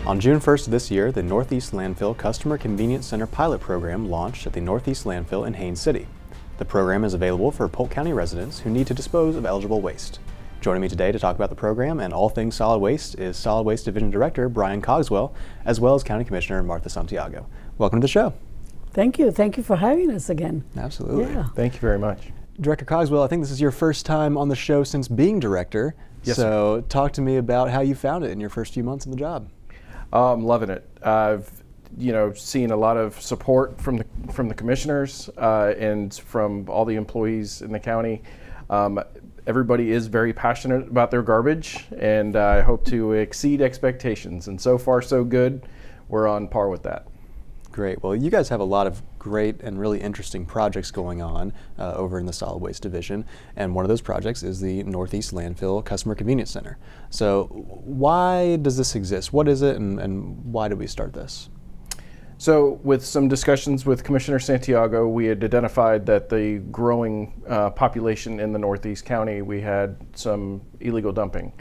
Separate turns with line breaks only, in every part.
On June 1st of this year, the Northeast Landfill Customer Convenience Center pilot program launched at the Northeast Landfill in Haines City. The program is available for Polk County residents who need to dispose of eligible waste. Joining me today to talk about the program and all things solid waste is Solid Waste Division Director Brian Cogswell, as well as County Commissioner Martha Santiago. Welcome to the show.
Thank you. Thank you for having us again.
Absolutely.
Yeah.
Thank you very much.
Director Cogswell, I think this is your first time on the show since being director.
Yes,
so talk to me about how you found it in your first few months in the job.
I'm loving it. I've seen a lot of support from the commissioners and from all the employees in the county. Everybody is very passionate about their garbage, and I hope to exceed expectations. And so far, so good. We're on par with that.
Great. Well, you guys have a lot of great and really interesting projects going on over in the Solid Waste Division, and one of those projects is the Northeast Landfill Customer Convenience Center. So why does this exist? What is it, and why did we start this?
So with some discussions with Commissioner Santiago, we had identified that the growing population in the Northeast County, we had some illegal dumping.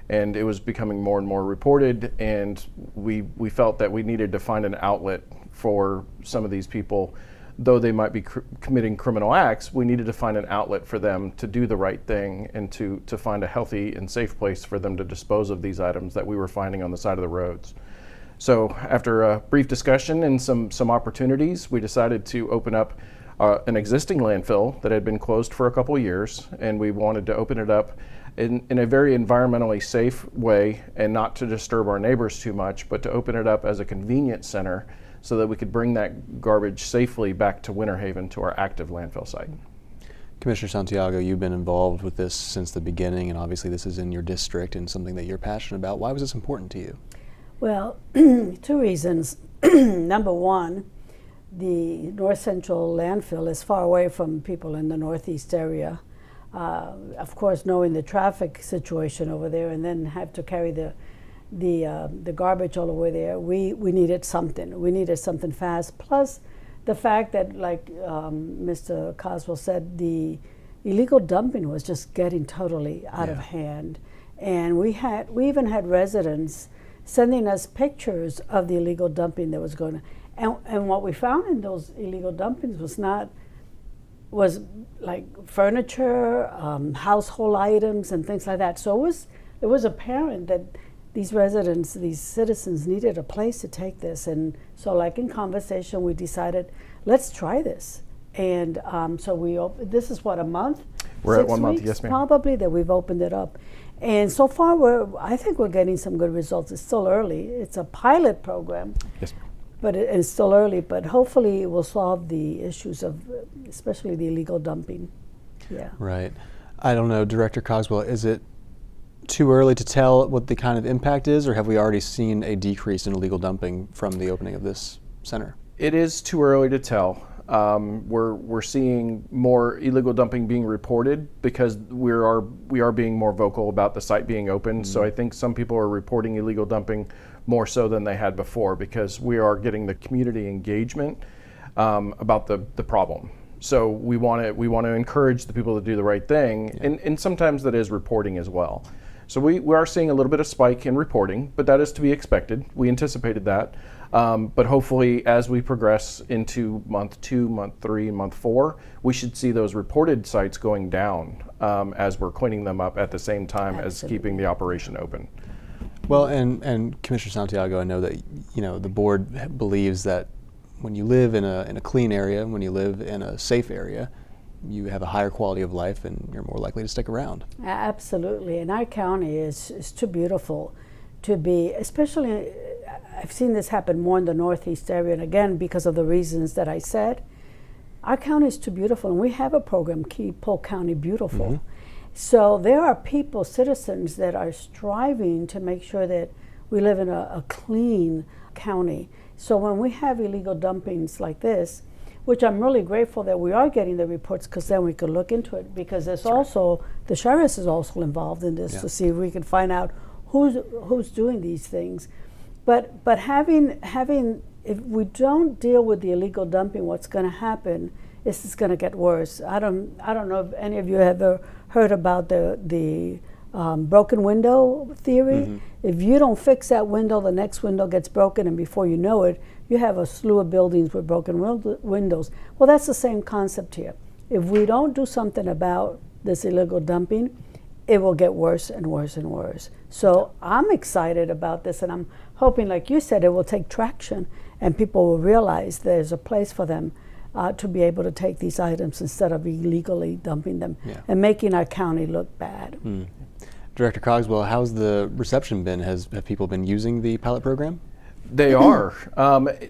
And it was becoming more and more reported, and we felt that we needed to find an outlet for some of these people. Though they might be committing criminal acts, we needed to find an outlet for them to do the right thing and to find a healthy and safe place for them to dispose of these items that we were finding on the side of the roads. So after a brief discussion and some opportunities, we decided to open up an existing landfill that had been closed for a couple of years, and we wanted to open it up in a very environmentally safe way, and not to disturb our neighbors too much, but to open it up as a convenience center so that we could bring that garbage safely back to Winter Haven, to our active landfill site.
Commissioner Santiago, you've been involved with this since the beginning, and obviously this is in your district and something that you're passionate about. Why was this important to you?
Well, two reasons. Number one, the North Central landfill is far away from people in the Northeast area. Of course, knowing the traffic situation over there, and then have to carry the garbage all over there, we needed something. We needed something fast. Plus, the fact that, like Mr. Cogswell said, the illegal dumping was just getting totally out of hand, and we even had residents sending us pictures of the illegal dumping that was going on. And what we found in those illegal dumpings was like furniture, household items, and things like that. So it was apparent that these residents, these citizens, needed a place to take this. And so, like in conversation, we decided, let's try this. And so this is what, a month?
We're
6
at 1 month,
weeks,
yes, ma'am.
Probably, that we've opened it up. And so far, I think we're getting some good results. It's still early. It's a pilot program.
Yes, ma'am.
But it's still early, but hopefully it will solve the issues of especially the illegal dumping. Yeah.
Right. I don't know, Director Cogswell, is it too early to tell what the kind of impact is, or have we already seen a decrease in illegal dumping from the opening of this center?
It is too early to tell. We're seeing more illegal dumping being reported because we are being more vocal about the site being open. So I think some people are reporting illegal dumping more so than they had before, because we are getting the community engagement about the problem. So we want to encourage the people to do the right thing, and sometimes that is reporting as well. So we are seeing a little bit of spike in reporting, but that is to be expected. We anticipated that. But hopefully, as we progress into month 2, month 3, and month 4, we should see those reported sites going down as we're cleaning them up at the same time as keeping the operation open.
Well, and Commissioner Santiago, I know that the board believes that when you live in a clean area, when you live in a safe area, you have a higher quality of life and you're more likely to stick around.
Absolutely, and our county is too beautiful to be, especially, I've seen this happen more in the Northeast area, and again, because of the reasons that I said, our county is too beautiful, and we have a program, Keep Polk County Beautiful. Mm-hmm. So there are people, citizens, that are striving to make sure that we live in a clean county. So when we have illegal dumpings like this, which I'm really grateful that we are getting the reports, because then we could look into it, because there's also, the sheriff is also involved in this to see if we can find out who's doing these things. But having if we don't deal with the illegal dumping, what's going to happen is it's going to get worse. I don't know if any of you have ever heard about the broken window theory. If you don't fix that window, the next window gets broken, and before you know it, you have a slew of buildings with broken windows. Well, that's the same concept here. If we don't do something about this illegal dumping, it will get worse and worse and worse. So I'm excited about this, and I'm hoping, like you said, it will take traction and people will realize there's a place for them to be able to take these items instead of illegally dumping them and making our county look bad.
Director Cogswell, how's the reception been? Have people been using the pilot program?
They are.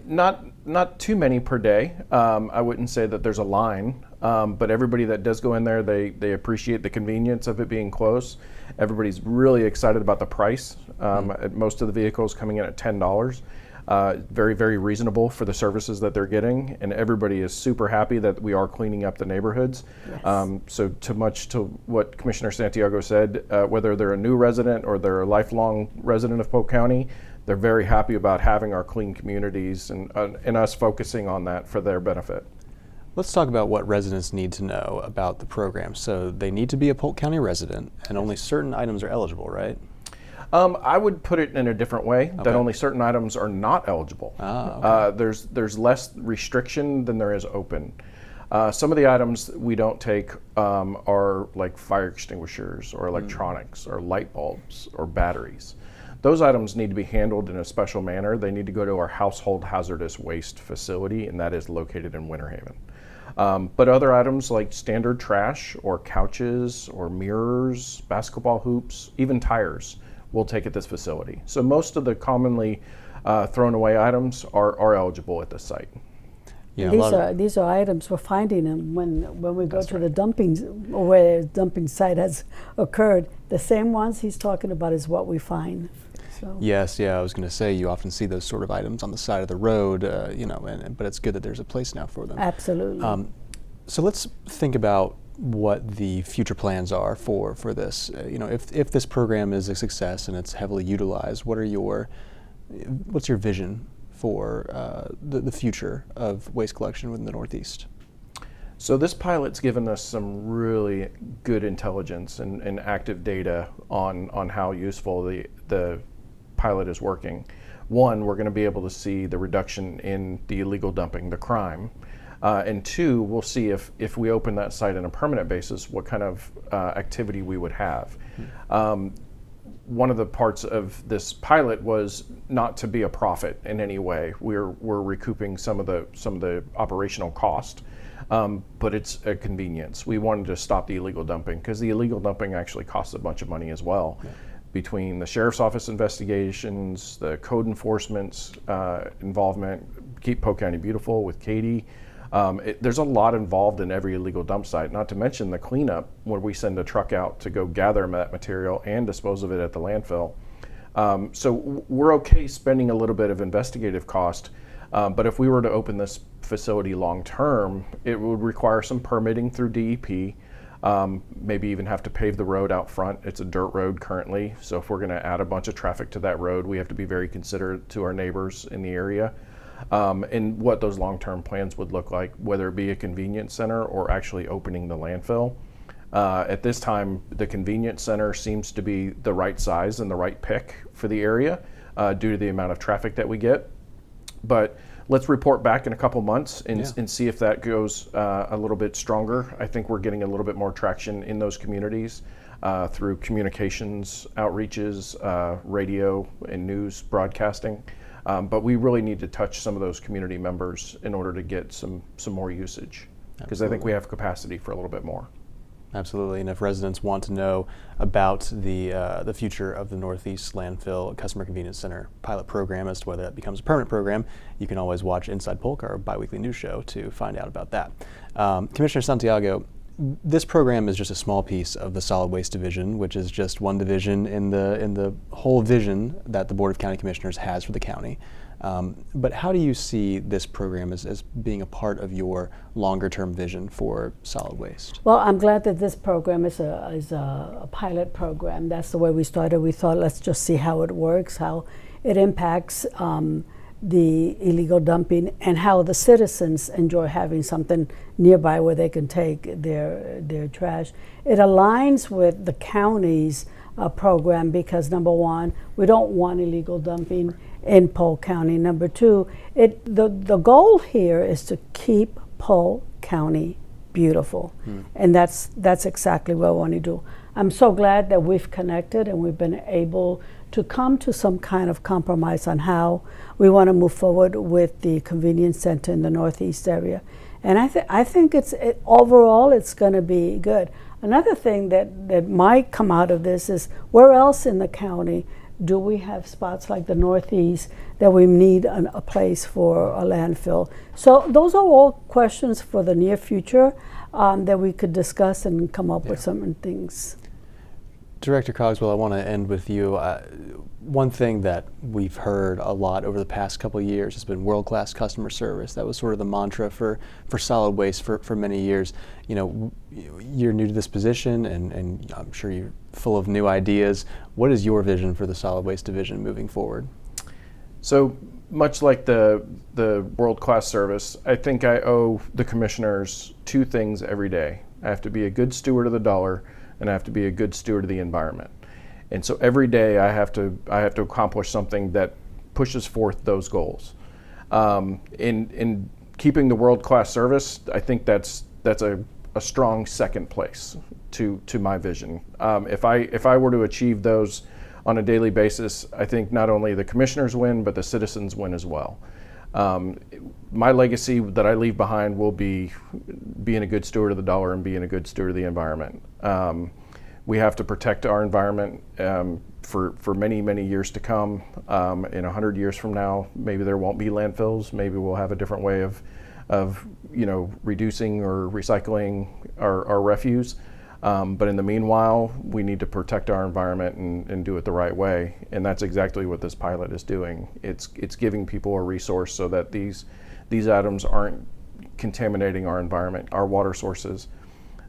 Not too many per day. I wouldn't say that there's a line, but everybody that does go in there, they appreciate the convenience of it being close. Everybody's really excited about the price. Most of the vehicles coming in at $10. Very, very reasonable for the services that they're getting, and everybody is super happy that we are cleaning up the neighborhoods. So much to what Commissioner Santiago said, whether they're a new resident or they're a lifelong resident of Polk County, they're very happy about having our clean communities and us focusing on that for their benefit.
Let's talk about what residents need to know about the program. So they need to be a Polk County resident, and only certain items are eligible, right?
I would put it in a different way, that only certain items are not eligible. There's less restriction than there is open. Some of the items we don't take are like fire extinguishers or electronics or light bulbs or batteries. Those items need to be handled in a special manner. They need to go to our household hazardous waste facility, and that is located in Winter Haven. But other items like standard trash or couches or mirrors, basketball hoops, even tires, we'll take at this facility. So most of the commonly thrown away items are eligible at this site.
Yeah, these are items we're finding them when we go to the dumping, or where the dumping site has occurred. The same ones he's talking about is what we find. So.
Yes, I was going to say you often see those sort of items on the side of the road, but it's good that there's a place now for them.
Absolutely.
So let's think about what the future plans are for this. If this program is a success and it's heavily utilized, what's your vision for the future of waste collection within the Northeast?
So this pilot's given us some really good intelligence and active data on how useful the pilot is working. One, we're going to be able to see the reduction in the illegal dumping, the crime. And two, we'll see if we open that site on a permanent basis, what kind of activity we would have. One of the parts of this pilot was not to be a profit in any way. We're recouping some of the operational cost, but it's a convenience. We wanted to stop the illegal dumping because the illegal dumping actually costs a bunch of money as well. Between the sheriff's office investigations, the code enforcement's involvement, Keep Polk County Beautiful with Katie. There's a lot involved in every illegal dump site, not to mention the cleanup where we send a truck out to go gather that material and dispose of it at the landfill. So we're okay spending a little bit of investigative cost, but if we were to open this facility long term, it would require some permitting through DEP, maybe even have to pave the road out front. It's a dirt road currently, so if we're going to add a bunch of traffic to that road, we have to be very considerate to our neighbors in the area. And what those long-term plans would look like, whether it be a convenience center or actually opening the landfill. At this time, the convenience center seems to be the right size and the right pick for the area due to the amount of traffic that we get. But let's report back in a couple months and see if that goes a little bit stronger. I think we're getting a little bit more traction in those communities through communications, outreaches, radio and news broadcasting. But we really need to touch some of those community members in order to get some more usage, because I think we have capacity for a little bit more.
Absolutely, and if residents want to know about the future of the Northeast Landfill Customer Convenience Center pilot program as to whether that becomes a permanent program, you can always watch Inside Polk, our biweekly news show, to find out about that. Commissioner Santiago, this program is just a small piece of the Solid Waste Division, which is just one division in the whole vision that the Board of County Commissioners has for the county. But how do you see this program as being a part of your longer-term vision for solid waste?
Well, I'm glad that this program is a pilot program. That's the way we started. We thought, let's just see how it works, how it impacts the illegal dumping, and how the citizens enjoy having something nearby where they can take their trash. It aligns with the county's program because number one, we don't want illegal dumping in Polk County. Number two, the goal here is to keep Polk County beautiful, and that's exactly what we want to do. I'm so glad that we've connected and we've been able to come to some kind of compromise on how we want to move forward with the convenience center in the Northeast area. And I think overall it's going to be good. Another thing that might come out of this is where else in the county do we have spots like the Northeast that we need a place for a landfill? So those are all questions for the near future that we could discuss and come up with some things.
Director Cogswell, I want to end with you. One thing that we've heard a lot over the past couple of years has been world-class customer service. That was sort of the mantra for solid waste for many years. You know, you're new to this position, and I'm sure you're full of new ideas. What is your vision for the solid waste division moving forward?
So much like the world-class service, I think I owe the commissioners two things every day. I have to be a good steward of the dollar, and I have to be a good steward of the environment. And so every day I have to accomplish something that pushes forth those goals. In keeping the world-class service, I think that's a strong second place to my vision. If I were to achieve those on a daily basis, I think not only the commissioners win, but the citizens win as well. My legacy that I leave behind will be being a good steward of the dollar and being a good steward of the environment. We have to protect our environment for many, many years to come. In 100 years from now, maybe there won't be landfills. Maybe we'll have a different way of reducing or recycling our refuse. But in the meanwhile, we need to protect our environment and do it the right way. And that's exactly what this pilot is doing. It's giving people a resource so that these items aren't contaminating our environment, our water sources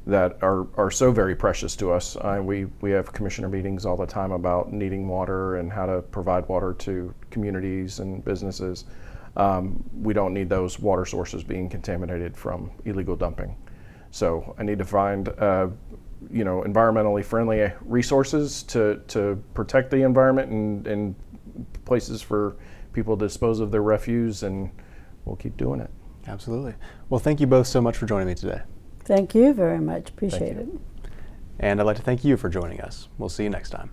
that are so very precious to us. We have commissioner meetings all the time about needing water and how to provide water to communities and businesses. We don't need those water sources being contaminated from illegal dumping. So I need to find environmentally friendly resources to protect the environment and places for people to dispose of their refuse, and we'll keep doing it.
Absolutely. Well, thank you both so much for joining me today.
Thank you very much. Appreciate it.
And I'd like to thank you for joining us. We'll see you next time.